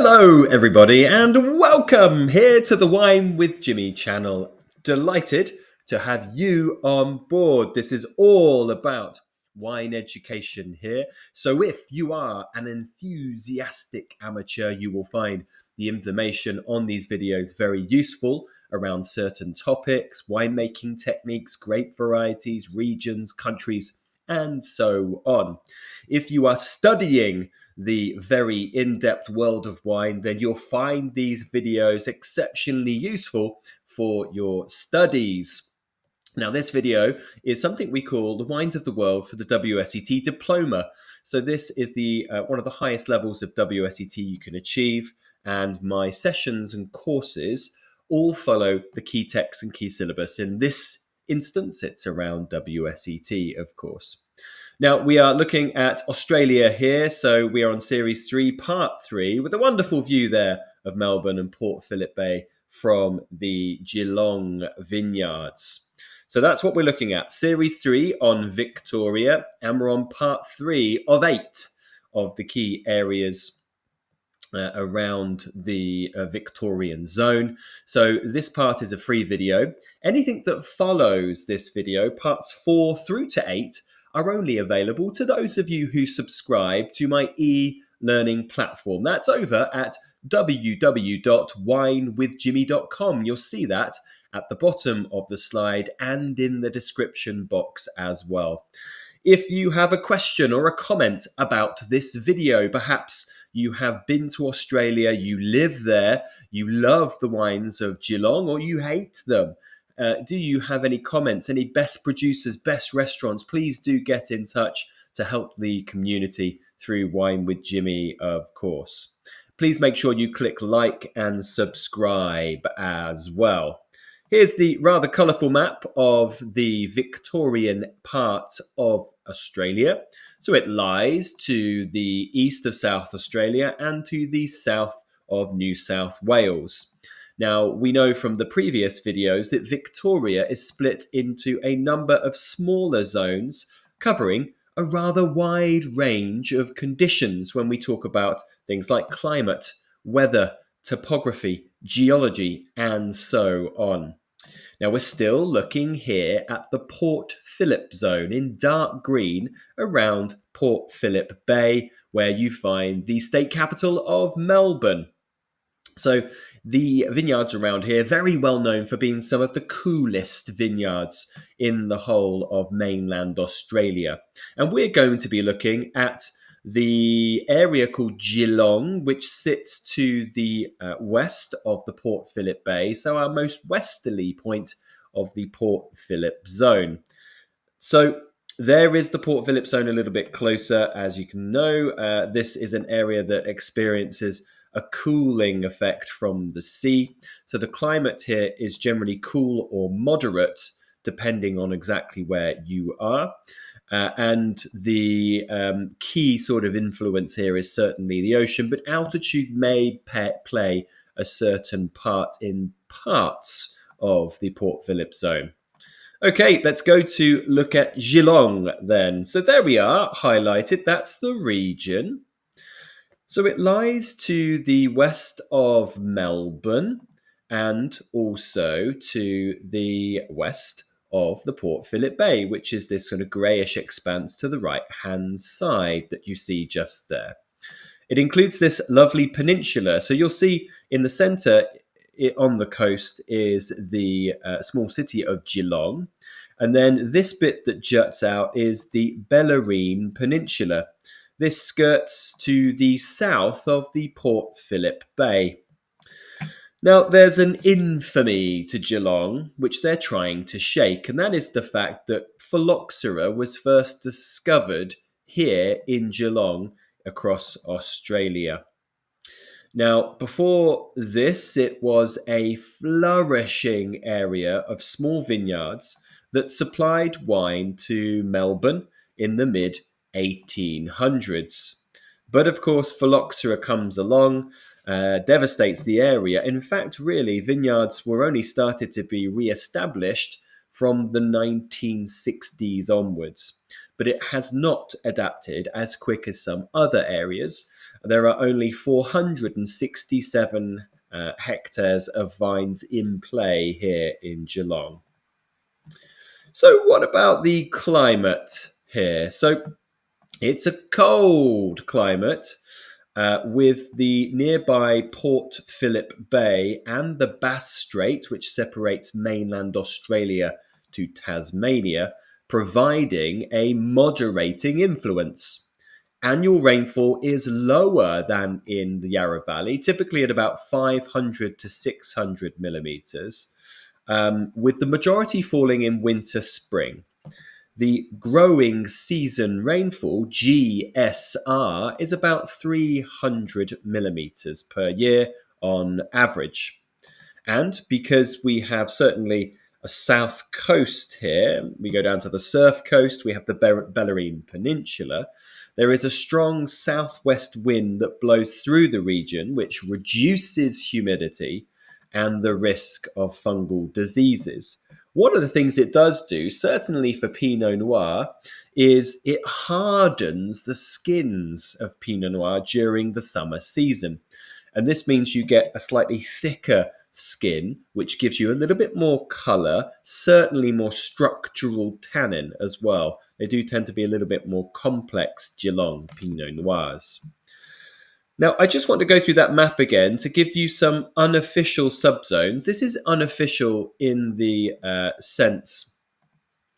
Hello, everybody, and welcome here to the Wine with Jimmy channel. Delighted to have you on board. This is all about wine education here. So, if you are an enthusiastic amateur, you will find the information on these videos very useful around certain topics, winemaking techniques, grape varieties, regions, countries, and so on. If you are studying the very in-depth world of wine, then you'll find these videos exceptionally useful for your studies. Now, this video is something we call the Wines of the World for the WSET Diploma. So this is the one of the highest levels of WSET you can achieve, and my sessions and courses all follow the key texts and key syllabus. In this instance, it's around WSET, of course. Now, we are looking at Australia here, so we are on Series 3, Part 3, with a wonderful view there of Melbourne and Port Phillip Bay from the Geelong vineyards. So that's what we're looking at, Series 3 on Victoria, and we're on Part 3 of 8 of the key areas around the Victorian zone. So this part is a free video. Anything that follows this video, Parts 4 through to 8, are only available to those of you who subscribe to my e-learning platform. That's over at www.winewithjimmy.com. You'll see that at the bottom of the slide and in the description box as well. If you have a question or a comment about this video, perhaps you have been to Australia, you live there, you love the wines of Geelong, or you hate them. Do you have any comments, any best producers, best restaurants? Please do get in touch to help the community through Wine with Jimmy, of course. Please make sure you click like and subscribe as well. Here's the rather colourful map of the Victorian part of Australia. So it lies to the east of South Australia and to the south of New South Wales. Now, we know from the previous videos that Victoria is split into a number of smaller zones covering a rather wide range of conditions when we talk about things like climate, weather, topography, geology, and so on. Now, we're still looking here at the Port Phillip Zone in dark green around Port Phillip Bay, where you find the state capital of Melbourne. So the vineyards around here, very well known for being some of the coolest vineyards in the whole of mainland Australia. And we're going to be looking at the area called Geelong, which sits to the west of the Port Phillip Bay, so our most westerly point of the Port Phillip Zone. So there is the Port Phillip Zone a little bit closer, as you can know. This is an area that experiences a cooling effect from the sea. So the climate here is generally cool or moderate, depending on exactly where you are. And the key sort of influence here is certainly the ocean, but altitude may play a certain part in parts of the Port Phillip Zone. Okay, let's go to look at Geelong then. So there we are, highlighted. That's the region. So it lies to the west of Melbourne and also to the west of the Port Phillip Bay, which is this sort of greyish expanse to the right-hand side that you see just there. It includes this lovely peninsula. So you'll see in the centre on the coast is the small city of Geelong. And then this bit that juts out is the Bellarine Peninsula. This skirts to the south of the Port Phillip Bay. Now, there's an infamy to Geelong, which they're trying to shake, and that is the fact that phylloxera was first discovered here in Geelong across Australia. Now, before this, it was a flourishing area of small vineyards that supplied wine to Melbourne in the mid-1800s. But of course, phylloxera comes along, devastates the area. In fact, really, vineyards were only started to be re-established from the 1960s onwards. but it has not adapted as quick as some other areas. There are only 467 hectares of vines in play here in Geelong. So what about the climate here? So it's a cold climate with the nearby Port Phillip Bay and the Bass Strait, which separates mainland Australia to Tasmania, providing a moderating influence. Annual rainfall is lower than in the Yarra Valley, typically at about 500 to 600 millimetres, with the majority falling in winter spring. The growing season rainfall, GSR, is about 300 millimetres per year on average. And because we have certainly a south coast here, we go down to the surf coast, we have the Bellarine Peninsula, there is a strong southwest wind that blows through the region, which reduces humidity and the risk of fungal diseases. One of the things it does do, certainly for Pinot Noir, is it hardens the skins of Pinot Noir during the summer season. And this means you get a slightly thicker skin, which gives you a little bit more colour, certainly more structural tannin as well. They do tend to be a little bit more complex Geelong Pinot Noirs. Now, I just want to go through that map again to give you some unofficial subzones. This is unofficial in the sense,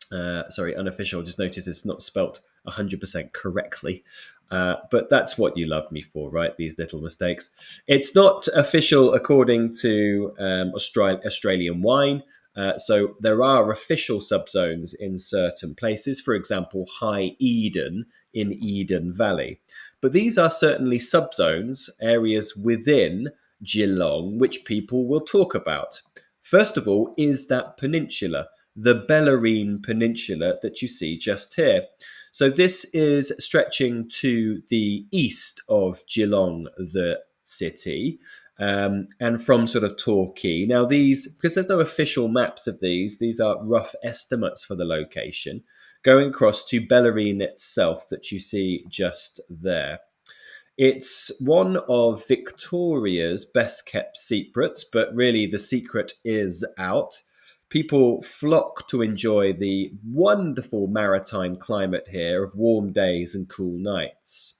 unofficial, just notice it's not spelt 100% correctly. But that's what you love me for, right? These little mistakes. It's not official according to Australian wine. So there are official subzones in certain places, for example, High Eden in Eden Valley. But these are certainly subzones, areas within Geelong, which people will talk about. First of all is that peninsula, the Bellarine Peninsula that you see just here. So this is stretching to the east of Geelong, the city, and from sort of Torquay. Now these, because there's no official maps of these are rough estimates for the location, going across to Bellarine itself that you see just there. It's one of Victoria's best kept secrets, but really the secret is out. People flock to enjoy the wonderful maritime climate here of warm days and cool nights.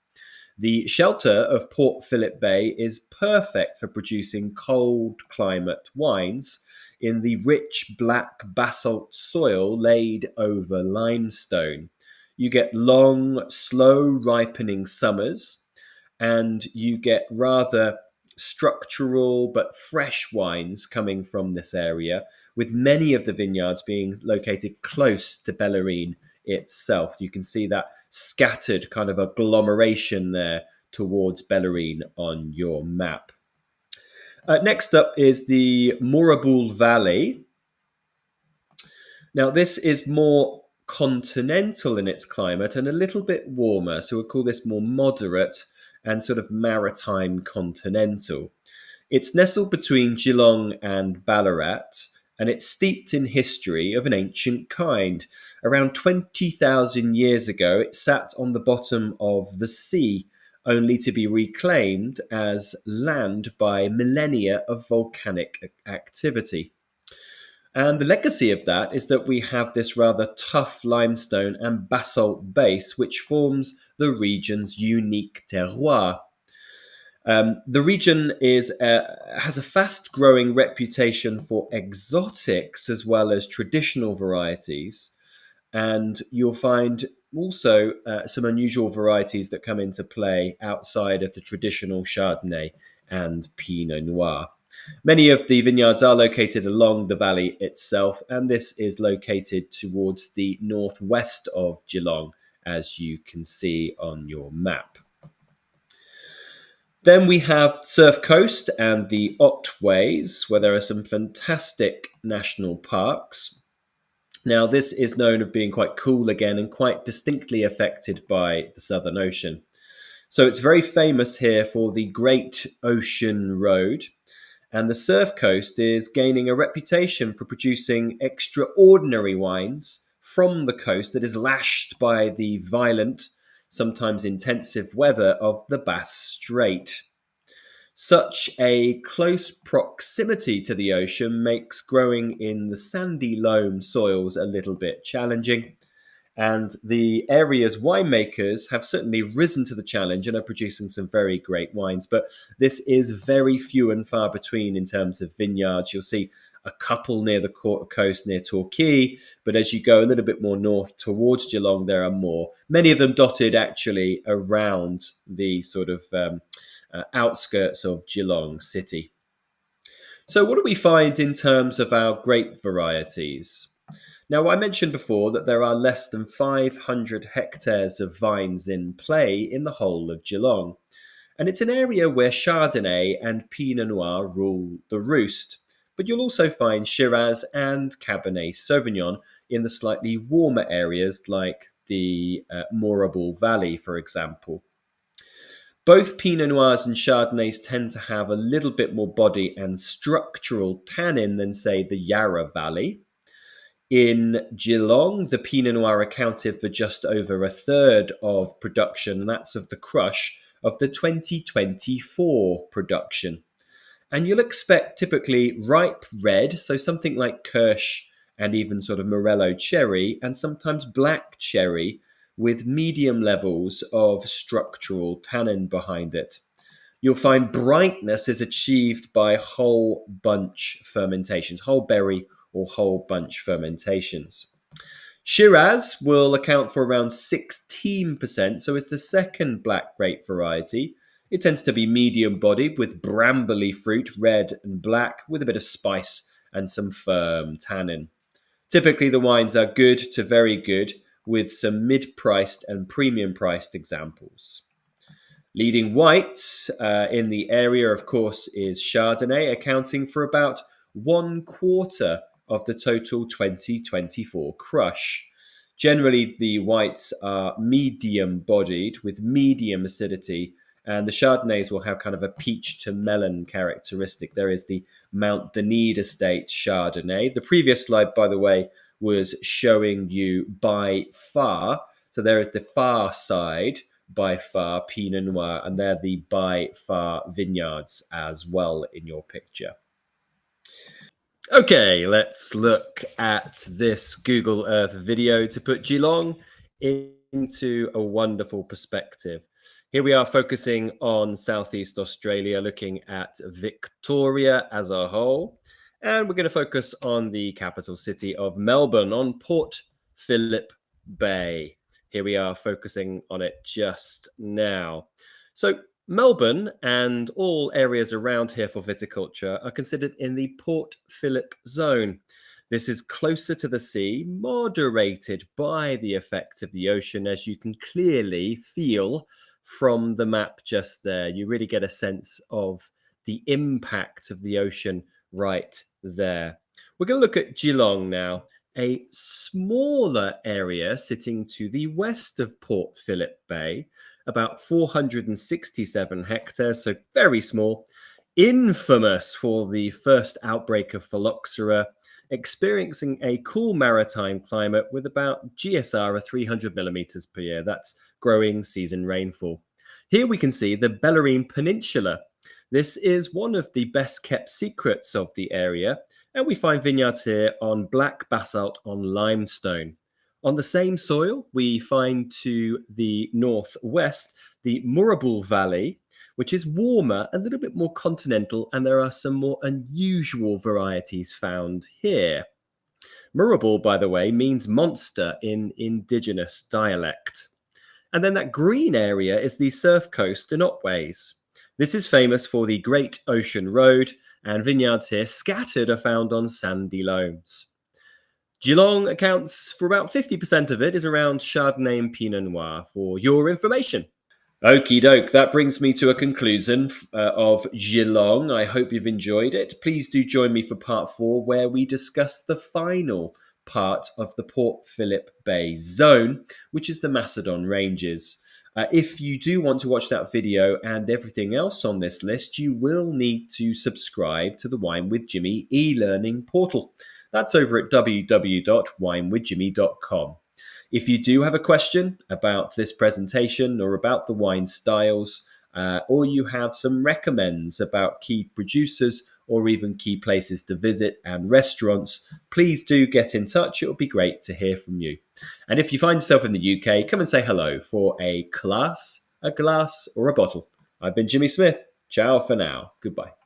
The shelter of Port Phillip Bay is perfect for producing cold climate wines in the rich black basalt soil laid over limestone. You get long, slow ripening summers, and you get rather structural but fresh wines coming from this area, with many of the vineyards being located close to Bellarine itself. You can see that scattered kind of agglomeration there towards Bellarine on your map. Next up is the Moorabool Valley. Now this is more continental in its climate and a little bit warmer, so we'll call this more moderate and sort of maritime continental. It's nestled between Geelong and Ballarat, and it's steeped in history of an ancient kind. Around 20,000 years ago, it sat on the bottom of the sea, only to be reclaimed as land by millennia of volcanic activity. And the legacy of that is that we have this rather tough limestone and basalt base, which forms the region's unique terroir. The region has a fast-growing reputation for exotics as well as traditional varieties, and you'll find also some unusual varieties that come into play outside of the traditional Chardonnay and Pinot Noir. Many of the vineyards are located along the valley itself, and this is located towards the northwest of Geelong, as you can see on your map. Then we have Surf Coast and the Otways, where there are some fantastic national parks. Now, this is known of being quite cool again and quite distinctly affected by the Southern Ocean. So it's very famous here for the Great Ocean Road. And the Surf Coast is gaining a reputation for producing extraordinary wines from the coast that is lashed by the violent, sometimes intensive weather of the Bass Strait. Such a close proximity to the ocean makes growing in the sandy loam soils a little bit challenging. And the area's winemakers have certainly risen to the challenge and are producing some very great wines. But this is very few and far between in terms of vineyards. You'll see a couple near the coast near Torquay, but as you go a little bit more north towards Geelong, there are more. Many of them dotted actually around the sort of outskirts of Geelong city. So what do we find in terms of our grape varieties? Now, I mentioned before that there are less than 500 hectares of vines in play in the whole of Geelong. And it's an area where Chardonnay and Pinot Noir rule the roost. But you'll also find Shiraz and Cabernet Sauvignon in the slightly warmer areas like the Moorabool Valley, for example. Both Pinot Noirs and Chardonnays tend to have a little bit more body and structural tannin than, say, the Yarra Valley. In Geelong, the Pinot Noir accounted for just over a third of production, and that's of the crush of the 2024 production. And you'll expect typically ripe red, so something like Kirsch and even sort of Morello cherry, and sometimes black cherry with medium levels of structural tannin behind it. You'll find brightness is achieved by whole bunch fermentations, whole berry or whole bunch fermentations. Shiraz will account for around 16%, so it's the second black grape variety. It tends to be medium bodied with brambly fruit, red and black, with a bit of spice and some firm tannin. Typically, the wines are good to very good, with some mid-priced and premium-priced examples. Leading whites in the area, of course, is Chardonnay, accounting for about 1/4 of the total 2024 crush. Generally, the whites are medium-bodied with medium acidity, and the Chardonnays will have kind of a peach to melon characteristic. There is the Mount Denide Estate Chardonnay. The previous slide, by the way, was showing you by far. So there is the far side, by far Pinot Noir, and they're the by far vineyards as well in your picture. Okay, let's look at this Google Earth video to put Geelong into a wonderful perspective. Here we are focusing on Southeast Australia, looking at Victoria as a whole. And we're going to focus on the capital city of Melbourne, on Port Phillip Bay. Here we are focusing on it just now. So Melbourne and all areas around here for viticulture are considered in the Port Phillip Zone. This is closer to the sea, moderated by the effect of the ocean, as you can clearly feel from the map just there. You really get a sense of the impact of the ocean right there. We're going to look at Geelong now, a smaller area sitting to the west of Port Phillip Bay, about 467 hectares, so very small, infamous for the first outbreak of phylloxera, experiencing a cool maritime climate with about GSR of 300 millimeters per year. That's growing season rainfall. Here we can see the Bellarine Peninsula. This is one of the best kept secrets of the area, and we find vineyards here on black basalt on limestone. On the same soil, we find to the northwest the Moorabool Valley, which is warmer, a little bit more continental, and there are some more unusual varieties found here. Moorabool, by the way, means monster in indigenous dialect. And then that green area is the Surf Coast in Otways. This is famous for the Great Ocean Road, and vineyards here scattered are found on sandy loams. Geelong accounts for about 50% of it is around Chardonnay and Pinot Noir, for your information. Okie doke, that brings me to a conclusion of Geelong. I hope you've enjoyed it. Please do join me for part 4, where we discuss the final part of the Port Phillip Bay zone, which is the Macedon Ranges. If you do want to watch that video and everything else on this list, you will need to subscribe to the Wine with Jimmy e-learning portal. That's over at www.winewithjimmy.com. If you do have a question about this presentation or about the wine styles, or you have some recommends about key producers or even key places to visit and restaurants, please do get in touch. It would be great to hear from you. And if you find yourself in the UK, come and say hello for a class, a glass, or a bottle. I've been Jimmy Smith. Ciao for now. Goodbye.